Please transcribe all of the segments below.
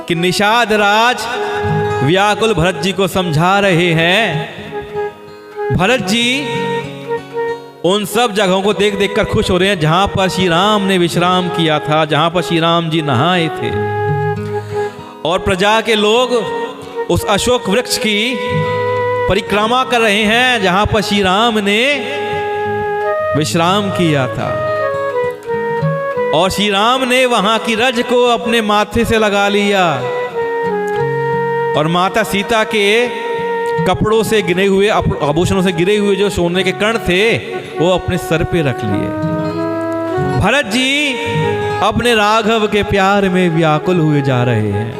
कि निषाद राज व्याकुल भरत जी को समझा रहे हैं। भरत जी उन सब जगहों को देख देख कर खुश हो रहे हैं जहां पर श्री राम ने विश्राम किया था, जहां पर श्री राम जी नहाए थे। और प्रजा के लोग उस अशोक वृक्ष की परिक्रमा कर रहे हैं जहां पर श्री राम ने विश्राम किया था। और श्री राम ने वहां की रज को अपने माथे से लगा लिया और माता सीता के कपड़ों से गिरे हुए, आभूषणों से गिरे हुए जो सोने के कण थे वो अपने सर पे रख लिए। भरत जी अपने राघव के प्यार में व्याकुल हुए जा रहे हैं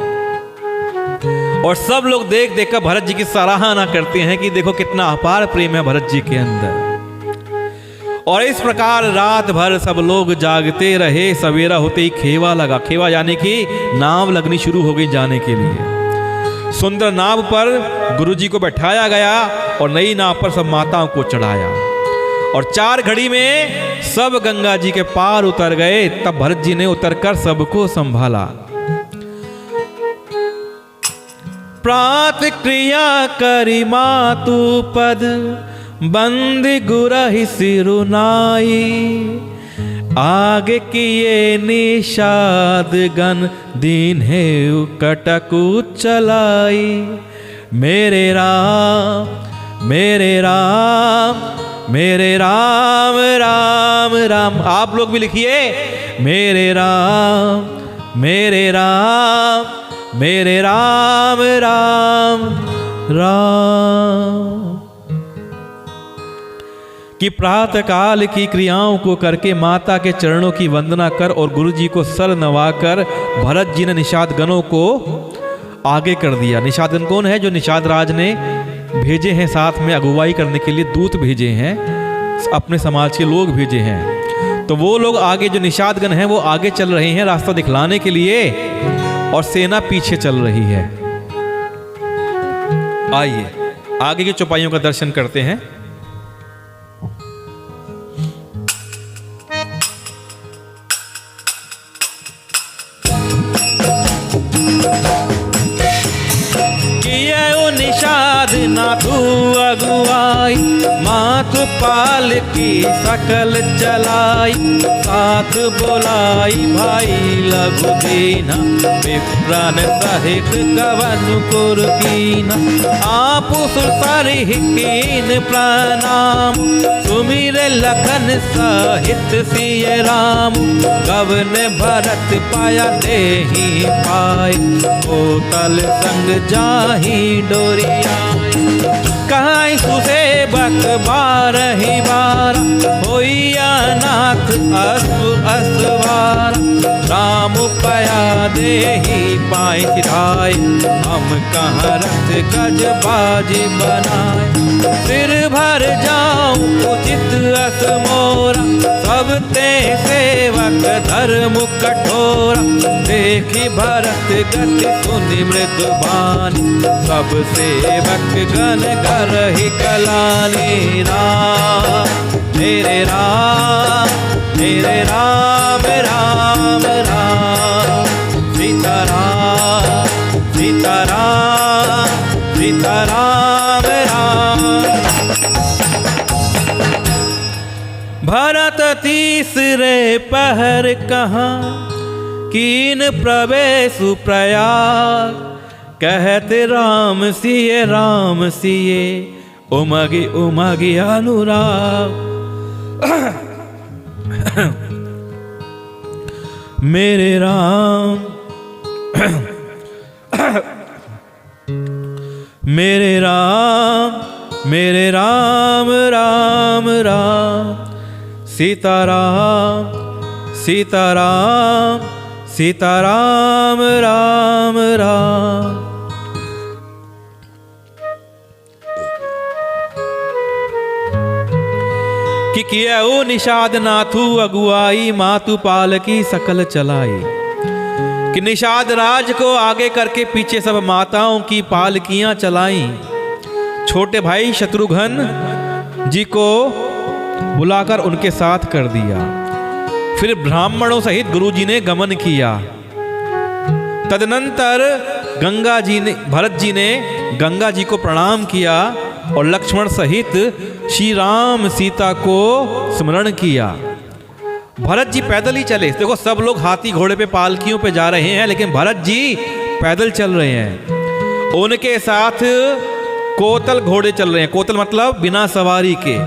और सब लोग देख देख कर भरत जी की सराहना करते हैं कि देखो कितना अपार प्रेम है भरत जी के अंदर। और इस प्रकार रात भर सब लोग जागते रहे। सवेरा होते ही खेवा लगा। खेवा यानी कि नाव लगनी शुरू हो गई जाने के लिए। सुंदर नाव पर गुरुजी को बैठाया गया और नई नाव पर सब माताओं को चढ़ाया और 4 घड़ी में सब गंगा जी के पार उतर गए। तब भरत जी ने उतरकर सबको संभाला। प्रात क्रिया करी मातु पद बंद गुरहि सिरुनाई। आगे किए निषाद गण दीन है कटकु चलाई। मेरे राम मेरे राम मेरे राम राम राम। आप लोग भी लिखिए मेरे राम मेरे राम मेरे राम राम राम। कि प्रातः काल की क्रियाओं को करके माता के चरणों की वंदना कर और गुरुजी को सर नवाकर भरत जी ने निषाद गणों को आगे कर दिया। निषाद गण कौन है? जो निषाद राज ने भेजे हैं साथ में अगुवाई करने के लिए, दूत भेजे हैं, अपने समाज के लोग भेजे हैं। तो वो लोग आगे, जो निषाद गण हैं वो आगे चल रहे हैं रास्ता दिखलाने के लिए और सेना पीछे चल रही है। आइए आगे की चौपाइयों का दर्शन करते हैं। निषाद नाथु अगुआई मातु पाल की सकल चलाई। साथ बोलाई भाई लघु दीना विप्रान सहित कवन पुर कीना। आप सुसरिह कीन प्रणाम सुमिर लखन सहित सिय राम। गवन भरत पाया देहि पाए होतल संग जाहि डोरिया। कहाई सुसेवक बारहि बार होइया नाथ असुर असवार। राम पया देहि पाए सिधाय हम कहाँ रथ गज बाजी बनाए। सिर भर जाऊं उचित अस मोरा सब ते सेवक धर्म कठोरा। देखी भरत गति सुनि मृदुबानी सब सेवक गण करहि कलानी। राम मेरे राम मेरे राम राम राम। सीताराम सीताराम सीताराम राम। भरत तीसरे पहर कहाँ कीन प्रवेश प्रयाग। कहते राम सिए उमगी उमगी अनुराग। मेरे राम मेरे राम मेरे राम राम राम। सीताराम सीताराम सीताराम राम राम। कि किया ओ निषाद नाथु अगुआई मातु पाल की सकल चलाई। कि निषाद राज को आगे करके पीछे सब माताओं की पालकियां चलाई। छोटे भाई शत्रुघ्न जी को बुलाकर उनके साथ कर दिया। फिर ब्राह्मणों सहित गुरुजी ने गमन किया। तदनंतर भरत जी ने गंगा जी को प्रणाम किया और लक्ष्मण सहित श्री राम सीता को स्मरण किया। भरत जी पैदल ही चले। देखो सब लोग हाथी घोड़े पे पालकियों पे जा रहे हैं, लेकिन भरत जी पैदल चल रहे हैं। उनके साथ कोतल घोड़े चल रहे हैं। कोतल मतलब बिना सवारी के।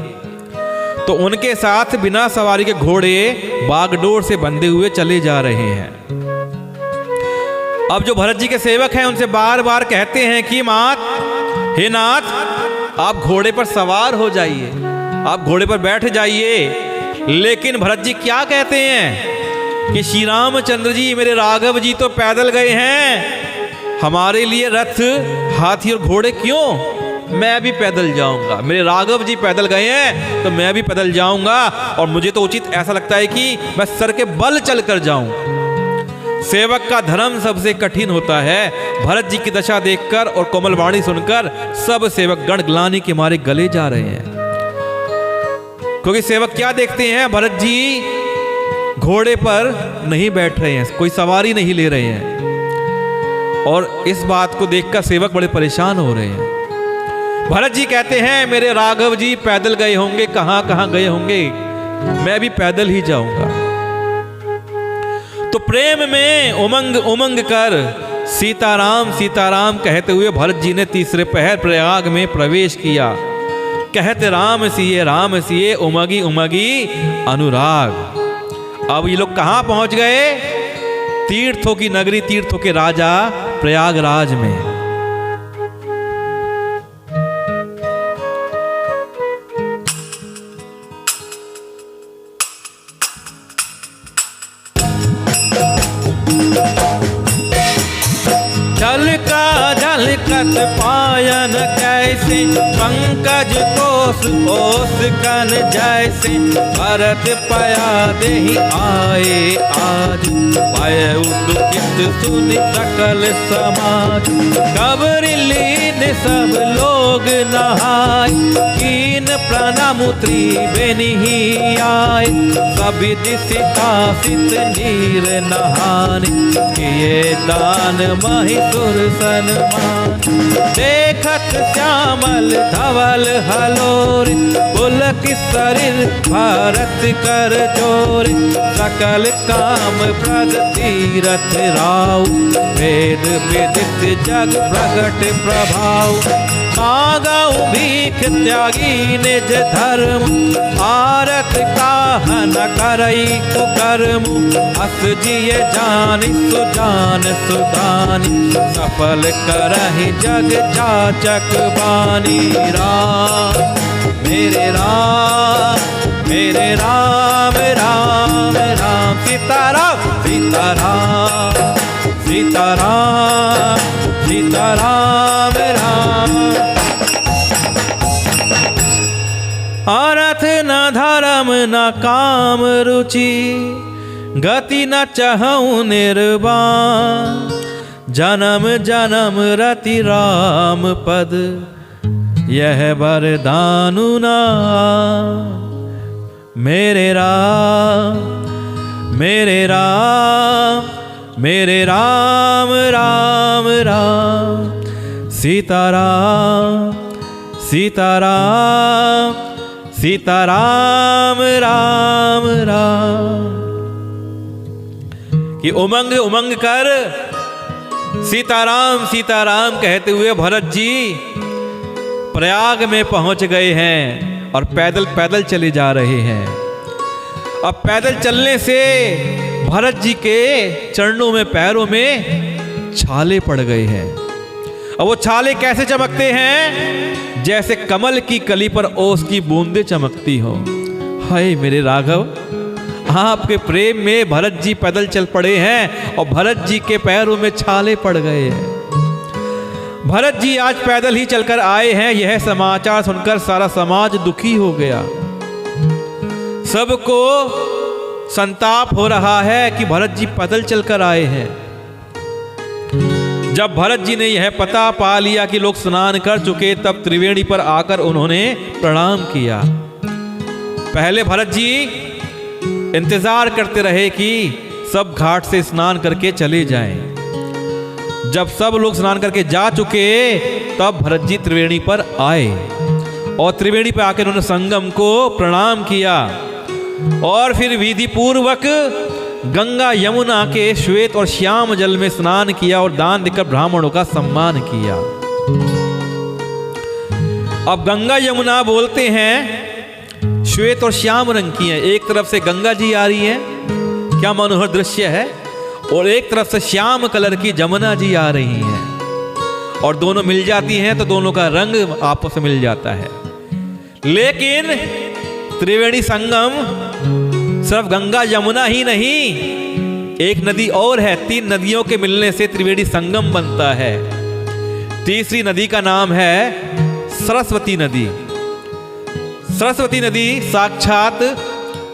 तो उनके साथ बिना सवारी के घोड़े बागडोर से बंधे हुए चले जा रहे हैं। अब जो भरत जी के सेवक हैं उनसे बार बार कहते हैं कि हे नाथ, आप घोड़े पर सवार हो जाइए, आप घोड़े पर बैठ जाइए। लेकिन भरत जी क्या कहते हैं कि श्री रामचंद्र जी, मेरे राघव जी तो पैदल गए हैं, हमारे लिए रथ, हाथी और घोड़े क्यों? मैं भी पैदल जाऊंगा। मेरे राघव जी पैदल गए हैं तो मैं भी पैदल जाऊंगा, और मुझे तो उचित ऐसा लगता है कि मैं सर के बल चलकर जाऊं। सेवक का धर्म सबसे कठिन होता है। भरत जी की दशा देखकर और कोमल वाणी सुनकर सब सेवक गण ग्लानि के मारे गले जा रहे हैं। क्योंकि सेवक क्या देखते हैं, भरत जी घोड़े पर नहीं बैठ रहे हैं, कोई सवारी नहीं ले रहे हैं, और इस बात को देखकर सेवक बड़े परेशान हो रहे हैं। भरत जी कहते हैं मेरे राघव जी पैदल गए होंगे, कहां कहां गए होंगे, मैं भी पैदल ही जाऊंगा। तो प्रेम में उमंग उमंग कर सीताराम सीताराम कहते हुए भरत जी ने तीसरे पहर प्रयाग में प्रवेश किया। कहते राम सिए उमगी उमगी अनुराग। अब ये लोग कहां पहुंच गए? तीर्थों की नगरी, तीर्थों के राजा प्रयागराज में। झलकत पायन कैसे, पंकज तोस ओस कन जैसे, भरत पया देहि आए आज, पाय दुखित सुनि सकल समाज। कबरि लीन सब लोग नहाय, कीन प्रणाम त्रिवेणी आए, सभी दिशि कासित नीर नहाने, किए दान महिषुर सन्मान। देखत श्यामल धवल हलोर, पुलक शरीर भारत कर जोर, सकल काम प्रद तीरथ राव, वेद विदित जग प्रगट प्रभाव। मांगऊ भीख त्यागी निज धर्म, आरत काहन करई कुकर्म, अस जिय जानि सुजान सुदानि, सफल करहि जग जाचक बानी। राम मेरे राम राम राम, सीताराम सीताराम सीताराम सीताराम राम। अर्थ न धर्म न काम रुचि, गति न चहु निर्वाण, जन्म जन्म रति राम पद, यह वरदानु ना। मेरे राम राम राम, सीताराम सीताराम सीताराम राम राम। कि उमंग उमंग कर सीताराम सीताराम कहते हुए भरत जी प्रयाग में पहुंच गए हैं और पैदल पैदल चले जा रहे हैं। अब पैदल चलने से भरत जी के चरणों में, पैरों में छाले पड़ गए हैं। अब वो छाले कैसे चमकते हैं? जैसे कमल की कली पर ओस की बूंदें चमकती हो। हाय मेरे राघव, आपके प्रेम में भरत जी पैदल चल पड़े हैं और भरत जी के पैरों में छाले पड़ गए हैं। भरत जी आज पैदल ही चलकर आए हैं, यह समाचार सुनकर सारा समाज दुखी हो गया। सबको संताप हो रहा है कि भरत जी पैदल चलकर आए हैं। जब भरत जी ने यह पता पा लिया कि लोग स्नान कर चुके, तब त्रिवेणी पर आकर उन्होंने प्रणाम किया। पहले भरत जी इंतजार करते रहे कि सब घाट से स्नान करके चले जाएं, जब सब लोग स्नान करके जा चुके तब भरत जी त्रिवेणी पर आए और त्रिवेणी पर आकर उन्होंने संगम को प्रणाम किया और फिर विधि पूर्वक गंगा यमुना के श्वेत और श्याम जल में स्नान किया और दान देकर ब्राह्मणों का सम्मान किया। अब गंगा यमुना बोलते हैं श्वेत और श्याम रंग की है। एक तरफ से गंगा जी आ रही है, क्या मनोहर दृश्य है, और एक तरफ से श्याम कलर की जमुना जी आ रही हैं और दोनों मिल जाती हैं तो दोनों का रंग आपस में मिल जाता है। लेकिन त्रिवेणी संगम सिर्फ गंगा यमुना ही नहीं, एक नदी और है। 3 नदियों के मिलने से त्रिवेणी संगम बनता है। तीसरी नदी का नाम है सरस्वती नदी। सरस्वती नदी साक्षात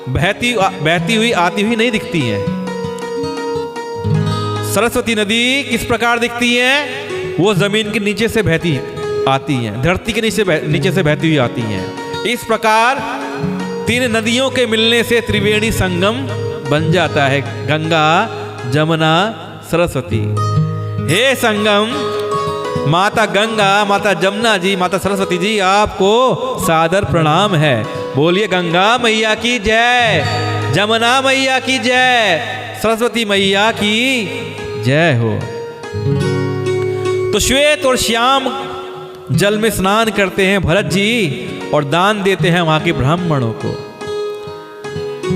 बहती हुई आती हुई नहीं दिखती है। सरस्वती नदी किस प्रकार दिखती है? वो जमीन के नीचे से बहती आती है, धरती के नीचे से बहती हुई आती है। इस प्रकार 3 नदियों के मिलने से त्रिवेणी संगम बन जाता है, गंगा जमुना सरस्वती। हे संगम, माता गंगा, माता जमुना जी, माता सरस्वती जी, आपको सादर प्रणाम है। बोलिए गंगा मैया की जय, जमुना मैया की जय, सरस्वती मैया की जय हो। तो श्वेत और श्याम जल में स्नान करते हैं भरत जी और दान देते हैं वहां के ब्राह्मणों को।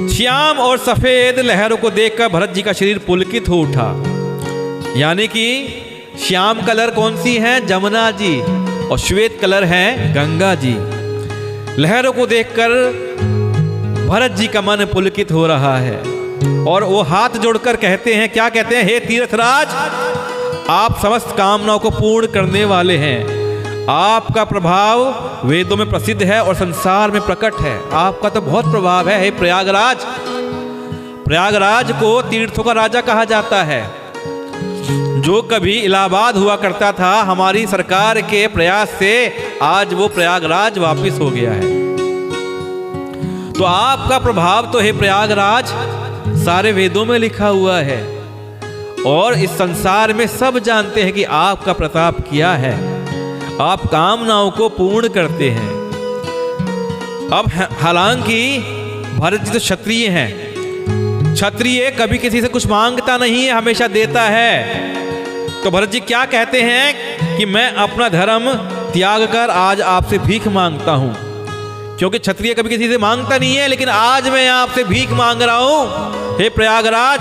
श्याम और सफेद लहरों को देखकर भरत जी का शरीर पुलकित हो उठा। यानी कि श्याम कलर कौन सी है? जमुना जी, और श्वेत कलर है गंगा जी। लहरों को देखकर भरत जी का मन पुलकित हो रहा है और वो हाथ जोड़कर कहते हैं, क्या कहते हैं? हे तीर्थराज, आप समस्त कामनाओं को पूर्ण करने वाले हैं। आपका प्रभाव वेदों में प्रसिद्ध है और संसार में प्रकट है। आपका तो बहुत प्रभाव है। हे प्रयागराज, प्रयागराज को तीर्थों का राजा कहा जाता है। जो कभी इलाहाबाद हुआ करता था, हमारी सरकार के प्रयास से आज वो प्रयागराज वापस हो गया है। तो आपका प्रभाव तो हे प्रयागराज सारे वेदों में लिखा हुआ है और इस संसार में सब जानते हैं कि आपका प्रताप क्या है। आप कामनाओं को पूर्ण करते हैं। अब हालांकि भरत जी तो क्षत्रिय हैं। क्षत्रिय कभी किसी से कुछ मांगता नहीं है, हमेशा देता है। तो भरत जी क्या कहते हैं कि मैं अपना धर्म त्याग कर आज आपसे भीख मांगता हूं, क्योंकि क्षत्रिय कभी किसी से मांगता नहीं है, लेकिन आज मैं आपसे भीख मांग रहा हूं। हे प्रयागराज,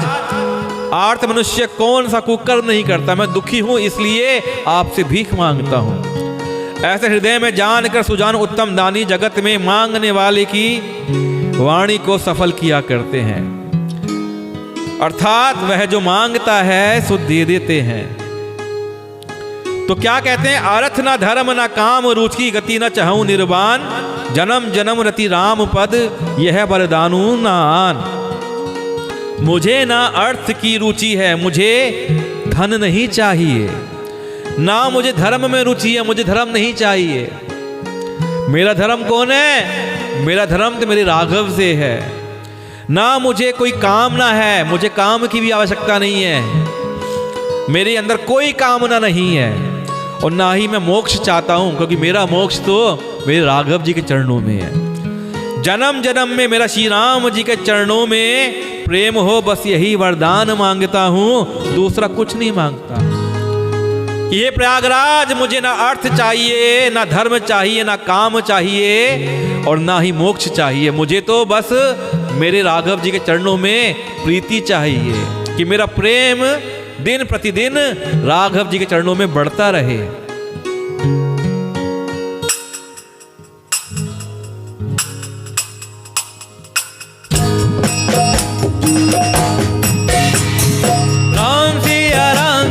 आर्त मनुष्य कौन सा कुकर्म नहीं करता। मैं दुखी हूं, इसलिए आपसे भीख मांगता हूं। ऐसे हृदय में जानकर सुजान उत्तम दानी जगत में मांगने वाले की वाणी को सफल किया करते हैं। अर्थात वह जो मांगता है सो दे देते हैं। तो क्या कहते हैं? अर्थ न धर्म न काम रुचि गति न चाहूं निर्वाण, जन्म जन्म रति राम पद यह वरदानु नान। मुझे ना अर्थ की रुचि है, मुझे धन नहीं चाहिए, ना मुझे धर्म में रुचि है, मुझे धर्म नहीं चाहिए। मेरा धर्म कौन है? मेरा धर्म तो मेरे राघव से है। ना मुझे कोई कामना है, मुझे काम की भी आवश्यकता नहीं है। मेरे अंदर कोई कामना नहीं है और ना ही मैं मोक्ष चाहता हूं, क्योंकि मेरा मोक्ष तो मेरे राघव जी के चरणों में है। जन्म जन्म में मेरा श्री राम जी के चरणों में प्रेम हो, बस यही वरदान मांगता हूं, दूसरा कुछ नहीं मांगता। ये प्रयागराज, मुझे ना अर्थ चाहिए, ना धर्म चाहिए, ना काम चाहिए और ना ही मोक्ष चाहिए। मुझे तो बस मेरे राघव जी के चरणों में प्रीति चाहिए कि मेरा प्रेम दिन प्रतिदिन राघव जी के चरणों में बढ़ता रहे।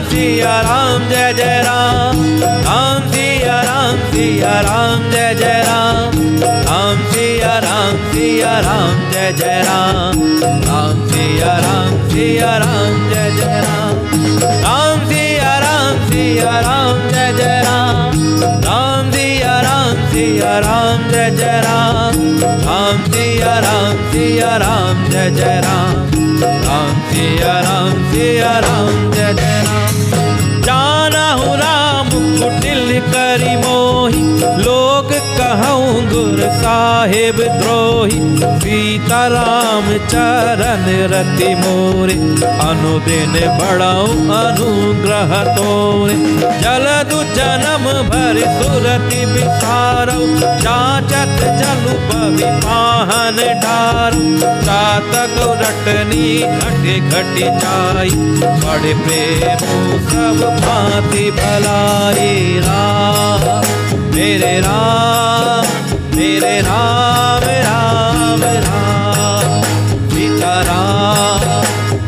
सिया राम जय जय राम, राम सिया राम जय जय राम, राम सिया राम जय जय राम, राम सिया राम जय जय राम, राम सिया राम जय जय राम, राम सिया राम जय जय राम, राम सिया राम जय जय राम, राम सिया राम जय जय राम। साहेब द्रोही, सीताराम चरण रति मोरे, अनुदिन बढ़ाऊं अनुग्रह तोरे। जलदु जन्म भर सुरति बिसारौ, जाचत जलु पवि पाहन ढारौ। चातक रटनी घट घट जाई, बड़े प्रेम सब भांति भलाई। राम मेरे राम, मेरे राम राम राम। सीताराम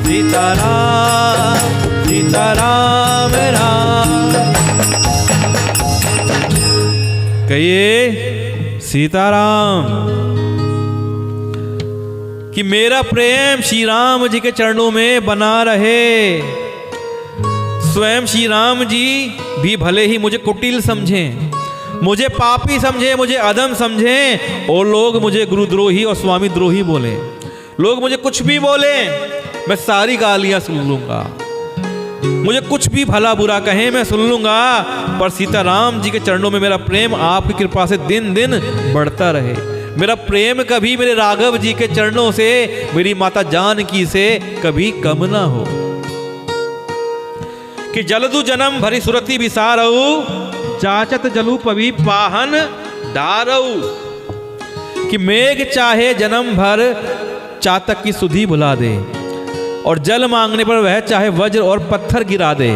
सीताराम सीताराम राम। कहिए सीताराम। कि मेरा प्रेम श्री राम जी के चरणों में बना रहे। स्वयं श्री राम जी भी भले ही मुझे कुटिल समझें, मुझे पापी समझे, मुझे अधम समझे, और लोग मुझे गुरुद्रोही और स्वामी द्रोही बोले, लोग मुझे कुछ भी बोले, मैं सारी गालियां सुन लूंगा। मुझे कुछ भी भला बुरा कहें मैं सुन लूंगा, पर सीताराम जी के चरणों में मेरा प्रेम आपकी कृपा से दिन दिन बढ़ता रहे। मेरा प्रेम कभी मेरे राघव जी के चरणों से, मेरी माता जानकी से कभी कम ना हो। कि जलदु जन्म भरी सुरति बिसारऊ, जाचत जलु पवि पाहन डारऊ। कि मेघ चाहे जन्म भर चातक की सुधि भुला दे, और जल मांगने पर वह चाहे वज्र और पत्थर गिरा दे,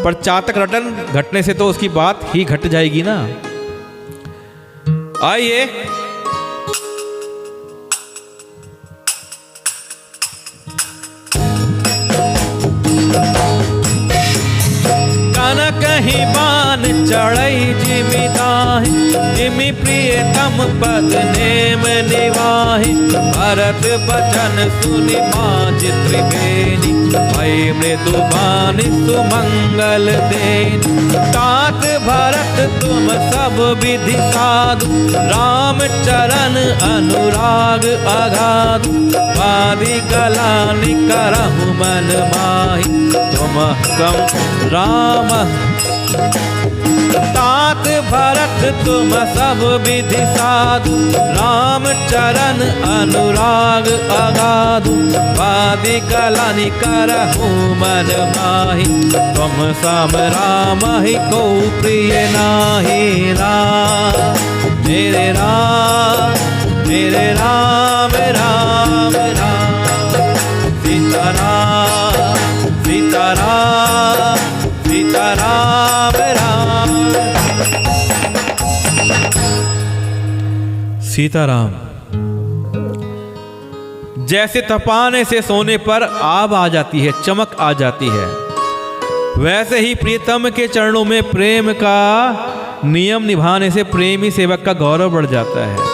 पर चातक रटन घटने से तो उसकी बात ही घट जाएगी ना। आइए कहीं बान चढ़ई जिमि दाहि, जिमि प्रियतम पद नेम निवाहि। भरत बचन सुनि माज त्रिवेणी, भय मृदु बानि सुमंगल देनि। तात भरत तुम सब विधि साधु, राम चरण अनुराग अगाधु। वादी गलानि करहु मन माहि, तुम सम राम। तात भरत तुम सब विधि साधु, राम चरण अनुराग अगाधु। वादी गलानि करहु मन माहि, तुम सम राम ही को प्रिय नाहि। राम मेरे राम, मेरे राम राम राम। सीताराम सीताराम सीताराम राम। सीताराम। जैसे तपाने से सोने पर आग आ जाती है, चमक आ जाती है, वैसे ही प्रियतम के चरणों में प्रेम का नियम निभाने से प्रेमी सेवक का गौरव बढ़ जाता है।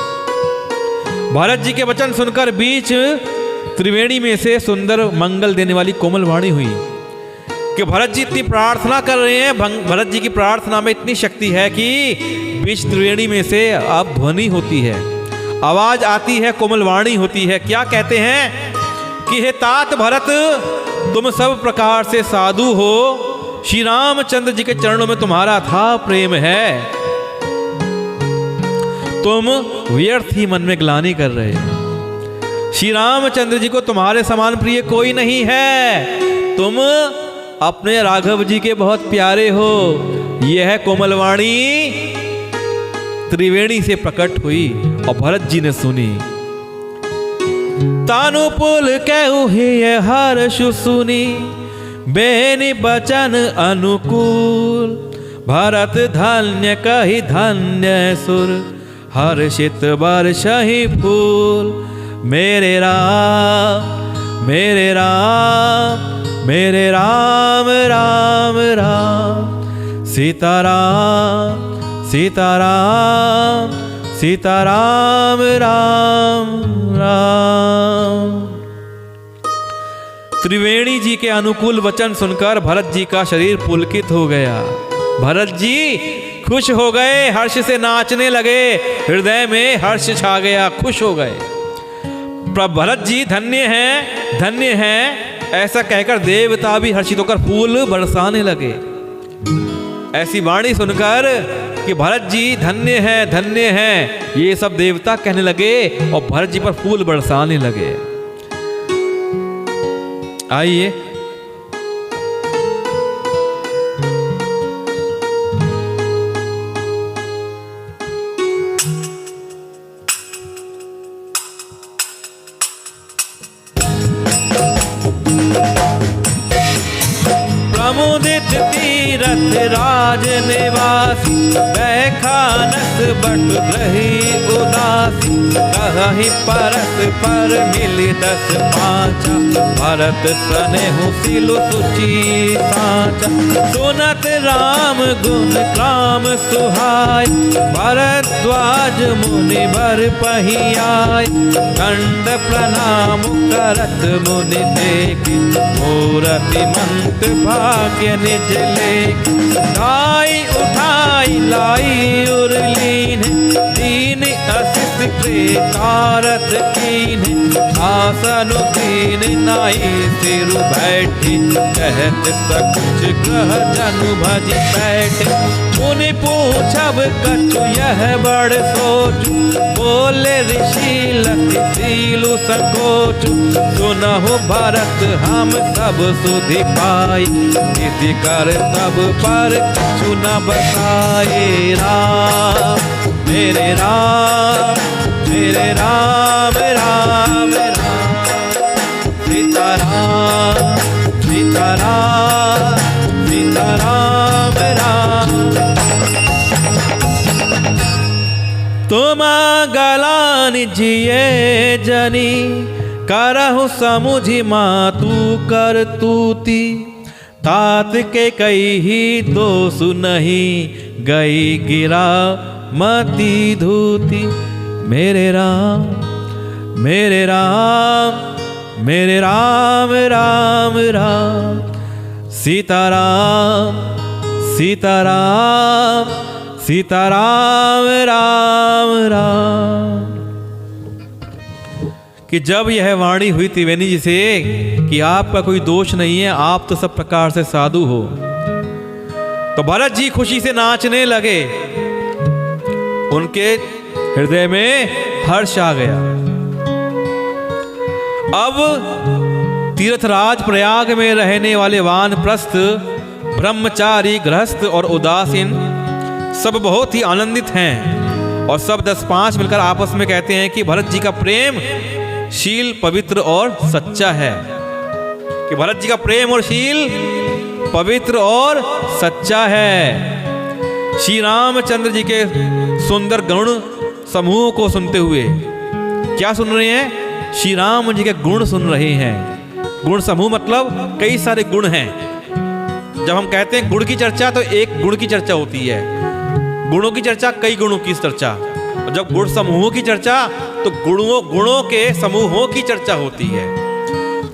भरत जी के वचन सुनकर बीच त्रिवेणी में से सुंदर मंगल देने वाली कोमल वाणी हुई कि भरत जी इतनी प्रार्थना कर रहे हैं। भरत जी की प्रार्थना में इतनी शक्ति है कि बीच त्रिवेणी में से अब ध्वनि होती है, आवाज आती है, कोमल वाणी होती है। क्या कहते हैं कि हे तात भरत, तुम सब प्रकार से साधु हो, श्री रामचंद्र जी के चरणों में तुम्हारा अथाह प्रेम है, तुम व्यर्थ ही मन में ग्लानि कर रहे हो। श्री रामचंद्र जी को तुम्हारे समान प्रिय कोई नहीं है, तुम अपने राघव जी के बहुत प्यारे हो। यह कोमलवाणी त्रिवेणी से प्रकट हुई और भरत जी ने सुनी। तानुपुल कहु ही हर्ष सुनी, बेनि बचन अनुकूल। भरत धन्य कहि धन्य सुर, हर्षित बरसहि फूल। मेरे राम मेरे राम मेरे राम राम राम। सीताराम सीताराम सीताराम राम राम। त्रिवेणी जी के अनुकूल वचन सुनकर भरत जी का शरीर पुलकित हो गया। भरत जी खुश हो गए, हर्ष से नाचने लगे, हृदय में हर्ष छा गया, खुश हो गए। भरत जी धन्य हैं, धन्य हैं, ऐसा कहकर देवता भी हर्षित होकर फूल बरसाने लगे। ऐसी वाणी सुनकर कि भरत जी धन्य है, ये सब देवता कहने लगे और भरत जी पर फूल बरसाने लगे। आइए प्रमुदित तीरथ राज निवासी, बैखानस बट रही उदासी, कहीं परस पर मिली 10 पांचा, भरत स्नेहु सिलु सुचि साचा, सुनत राम गुण काम सुहाय, भरद्वाज मुनि बर पहियाय, दंड प्रणाम करत मुनि देख, मूरति मंत भाग्य निज लेख, लाई उठाई लाई उरलीन, दीन असित प्रेतारथ कीन, आसन दीन नाई सिर बैठे, कहत सकुच ग्रह जनु भज बैठे, मुनि पूछब कछु यह बड़ सोचु, बोले ऋषि लखि सीलु संकोचु, सुनहु भरत हम सब सुधि पाई, निधि कर तब पर कछु न बताए, राम मेरे राम राम राम, सीता राम सीता राम सीता राम राम, तुम गला निजिए जनी, करहु समुझि मातु कर तूती, तात के कही दोष नहीं, गई गिरा मती धूती, मेरे राम मेरे राम मेरे राम राम राम, सीताराम सीताराम सीताराम राम राम। कि जब यह वाणी हुई त्रिवेणी जी से कि आपका कोई दोष नहीं है, आप तो सब प्रकार से साधु हो, तो भरत जी खुशी से नाचने लगे, उनके हृदय में हर्ष आ गया। अब तीर्थराज प्रयाग में रहने वाले वानप्रस्थ, ब्रह्मचारी, गृहस्थ और उदासीन सब बहुत ही आनंदित हैं और सब 10-5 मिलकर आपस में कहते हैं कि भरत जी का प्रेम शील पवित्र और सच्चा है, कि भरत जी का प्रेम और शील पवित्र और सच्चा है। श्री रामचंद्र जी के सुंदर गुण समूह को सुनते हुए क्या सुन रहे हैं? श्री राम जी के गुण सुन रहे हैं। गुण समूह मतलब कई सारे गुण हैं। जब हम कहते हैं गुण की चर्चा तो एक गुण की चर्चा होती है, गुणों की चर्चा कई गुणों की चर्चा, और जब गुण समूहों की चर्चा तो गुणों के समूहों की चर्चा होती है।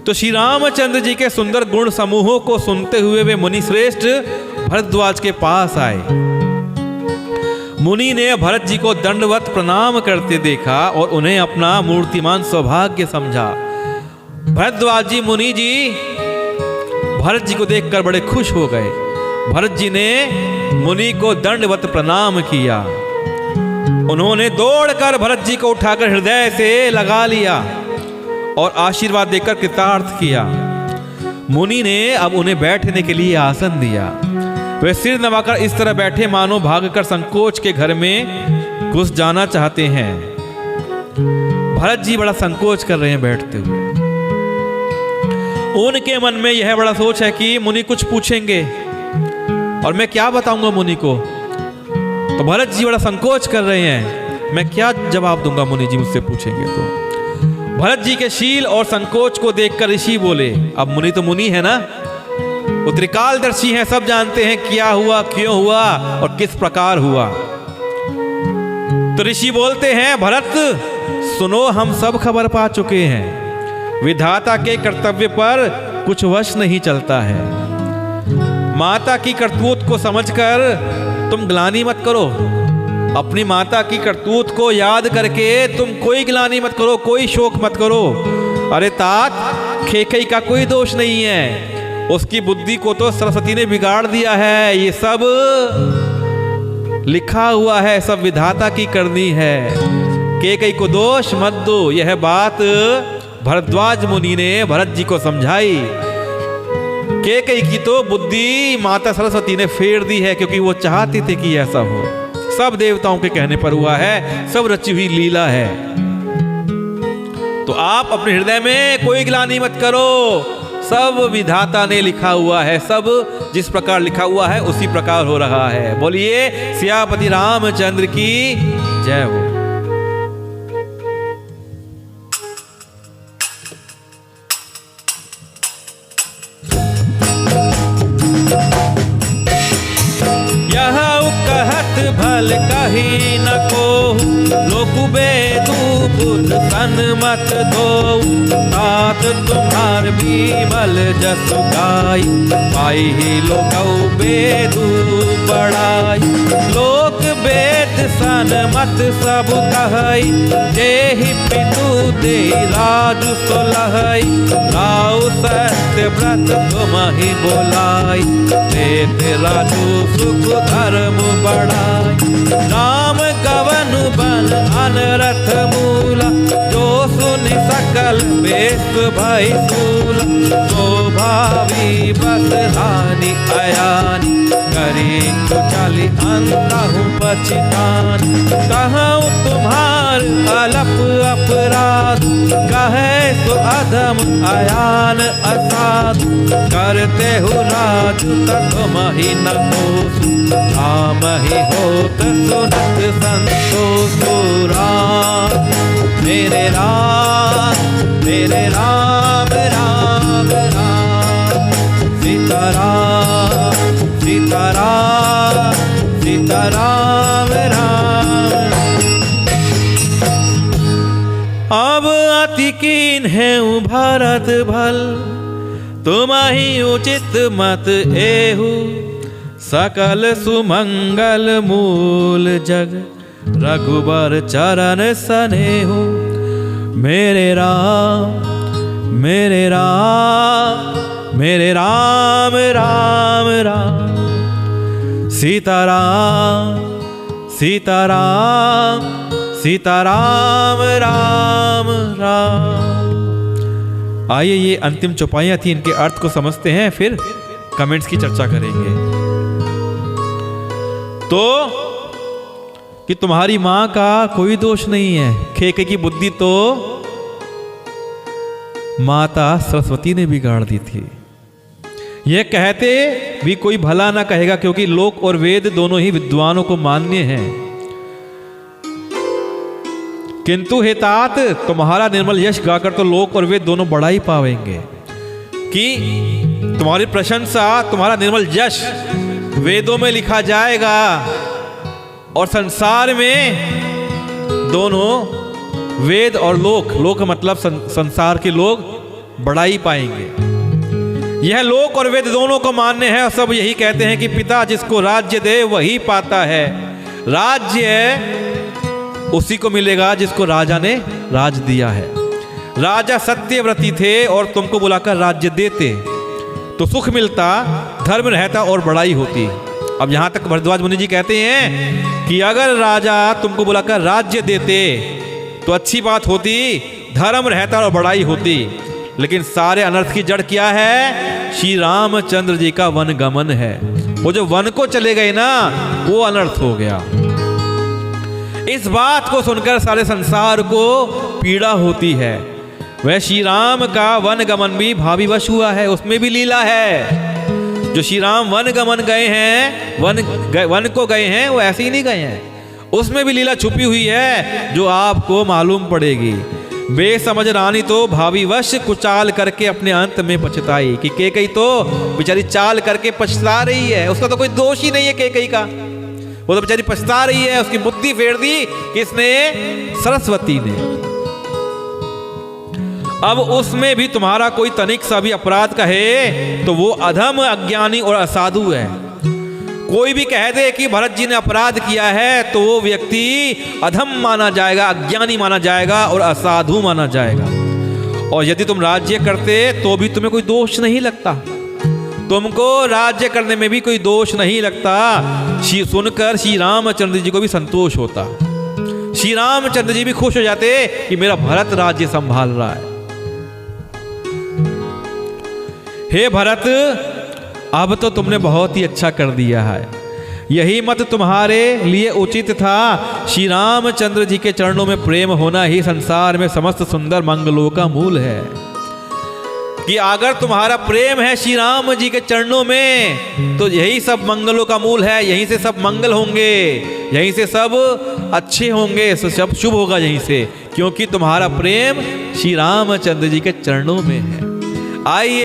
तो श्री रामचंद्र जी के सुंदर गुण समूहों को सुनते हुए वे मुनि श्रेष्ठ भरद्वाज के पास आए। मुनि ने भरत जी को दंडवत प्रणाम करते देखा और उन्हें अपना मूर्तिमान सौभाग्य समझा। भरद्वाज जी मुनि जी भरत जी को देखकर बड़े खुश हो गए। भरत जी ने मुनि को दंडवत प्रणाम किया। उन्होंने दौड़कर भरत जी को उठाकर हृदय से लगा लिया और आशीर्वाद देकर कृतार्थ किया। मुनि ने अब उन्हें बैठने के लिए आसन दिया। वे सिर नवाकर इस तरह बैठे मानो भागकर संकोच के घर में घुस जाना चाहते हैं। भरत जी बड़ा संकोच कर रहे हैं बैठते हुए। उनके मन में यह बड़ा सोच है कि मुनि कुछ पूछेंगे और मैं क्या बताऊंगा मुनि को। तो भरत जी बड़ा संकोच कर रहे हैं, मैं क्या जवाब दूंगा मुनि जी मुझसे पूछेंगे तो। भरत जी के शील और संकोच को देखकर ऋषि बोले, अब मुनि तो मुनि है ना, वो त्रिकालदर्शी हैं, सब जानते हैं क्या हुआ, क्यों हुआ और किस प्रकार हुआ। तो ऋषि बोलते हैं, भरत सुनो, हम सब खबर पा चुके हैं। विधाता के कर्तव्य पर कुछ वश नहीं चलता है। माता की करतूत को समझकर तुम ग्लानि मत करो। अपनी माता की करतूत को याद करके तुम कोई ग्लानि मत करो, कोई शोक मत करो। अरे तात, कैकेयी का कोई दोष नहीं है, उसकी बुद्धि को तो सरस्वती ने बिगाड़ दिया है। ये सब लिखा हुआ है, सब विधाता की करनी है। कैकेयी को दोष मत दो। यह बात भरद्वाज मुनि ने भरत जी को समझाई। कैकेयी की तो बुद्धि माता सरस्वती ने फेर दी है, क्योंकि वो चाहती थी कि ऐसा हो। सब देवताओं के कहने पर हुआ है, सब रची हुई लीला है। तो आप अपने हृदय में कोई ग्लानि मत करो। सब विधाता ने लिखा हुआ है, सब जिस प्रकार लिखा हुआ है उसी प्रकार हो रहा है। बोलिए सियापति रामचंद्र की जय हो। भल कही न को लोक बेदू बुध सन्मत दो। तात तुम्हार बीमल जसु गाई पाई ही लोक बेदू बड़ाई। लोक वेद सन्मत सब कहई जेहि पितु दे राजु सोलहई। राव सत्य व्रत तुम ही बोलाई वेद राजु सुख धर्म बड़ाई। राम गवन बन अनरथ मूला जो सुनि सकल बेस भई सूला। तो भावी बस रानी अयानी करी कुचली अंतहु पछतान। कहूँ तुम्हार अलप अपराध कहे तो अधम अयान असाध। करते हो राज तुम ही न दोष राम ही होत सुनत संतोष। राम मेरे राम राम राम सीताराम सीताराम सीताराम राम। अब अति कीन है भरत भल तुम ही उचित मत एहु। सकल सुमंगल मूल जग रघुबर चरण सनेहु। मेरे राम राम राम सीताराम सीताराम सीताराम राम राम। आइए ये अंतिम चौपाइयां थी, इनके अर्थ को समझते हैं, फिर कमेंट्स की चर्चा करेंगे। तो कि तुम्हारी मां का कोई दोष नहीं है। कैकेयी की बुद्धि तो माता सरस्वती ने बिगाड़ दी थी। यह कहते भी कोई भला ना कहेगा, क्योंकि लोक और वेद दोनों ही विद्वानों को मान्य हैं। किंतु हे तात तुम्हारा निर्मल यश गाकर तो लोक और वेद दोनों बड़ा ही पावेंगे। कि तुम्हारी प्रशंसा, तुम्हारा निर्मल यश वेदों में लिखा जाएगा और संसार में दोनों वेद और लोक मतलब संसार के लोग बड़ाई पाएंगे। यह लोक और वेद दोनों को मान्य है और सब यही कहते हैं कि पिता जिसको राज्य दे वही पाता है। राज्य उसी को मिलेगा जिसको राजा ने राज दिया है। राजा सत्यव्रती थे और तुमको बुलाकर राज्य देते तो सुख मिलता, धर्म रहता और बड़ाई होती। अब यहां तक भरद्वाज मुनि जी कहते हैं कि अगर राजा तुमको बुलाकर राज्य देते तो अच्छी बात होती, धर्म रहता और बड़ाई होती। लेकिन सारे अनर्थ की जड़ क्या है? श्री रामचंद्र जी का वन गमन है। वो जो वन को चले गए ना, वो अनर्थ हो गया। इस बात को सुनकर सारे संसार को पीड़ा होती है। वह श्री राम का वन गमन भी भावीवश हुआ है, उसमें भी लीला है। जो श्री राम वन गमन गए हैं, वन को गए हैं, वो ऐसे ही नहीं गए हैं, उसमें भी लीला छुपी हुई है जो आपको मालूम पड़ेगी। बेसमझ रानी तो भावीवश कुचाल करके अपने अंत में पछताई। कि कैकेयी तो बेचारी चाल करके पछता रही है, उसका तो कोई दोष ही नहीं है कैकेयी का, वो तो बेचारी पछता रही है। उसकी बुद्धि फेर दी किसने? सरस्वती ने। अब उसमें भी तुम्हारा कोई तनिक सा भी अपराध कहे तो वो अधम, अज्ञानी और असाधु है। कोई भी कह दे कि भरत जी ने अपराध किया है तो वो व्यक्ति अधम माना जाएगा, अज्ञानी माना जाएगा और असाधु माना जाएगा। और यदि तुम राज्य करते तो भी तुम्हें कोई दोष नहीं लगता। तुमको राज्य करने में भी कोई दोष नहीं लगता। सुनकर श्री रामचंद्र जी को भी संतोष होता। श्री रामचंद्र जी भी खुश हो जाते कि मेरा भरत राज्य संभाल रहा है। हे भरत, अब तो तुमने बहुत ही अच्छा कर दिया है। यही मत तुम्हारे लिए उचित था। श्री रामचंद्र जी के चरणों में प्रेम होना ही संसार में समस्त सुंदर मंगलों का मूल है। कि अगर तुम्हारा प्रेम है श्री राम जी के चरणों में, तो यही सब मंगलों का मूल है। यहीं से सब मंगल होंगे, यहीं से सब अच्छे होंगे, सब शुभ होगा यहीं से, क्योंकि तुम्हारा प्रेम श्री रामचंद्र जी के चरणों में है। आइए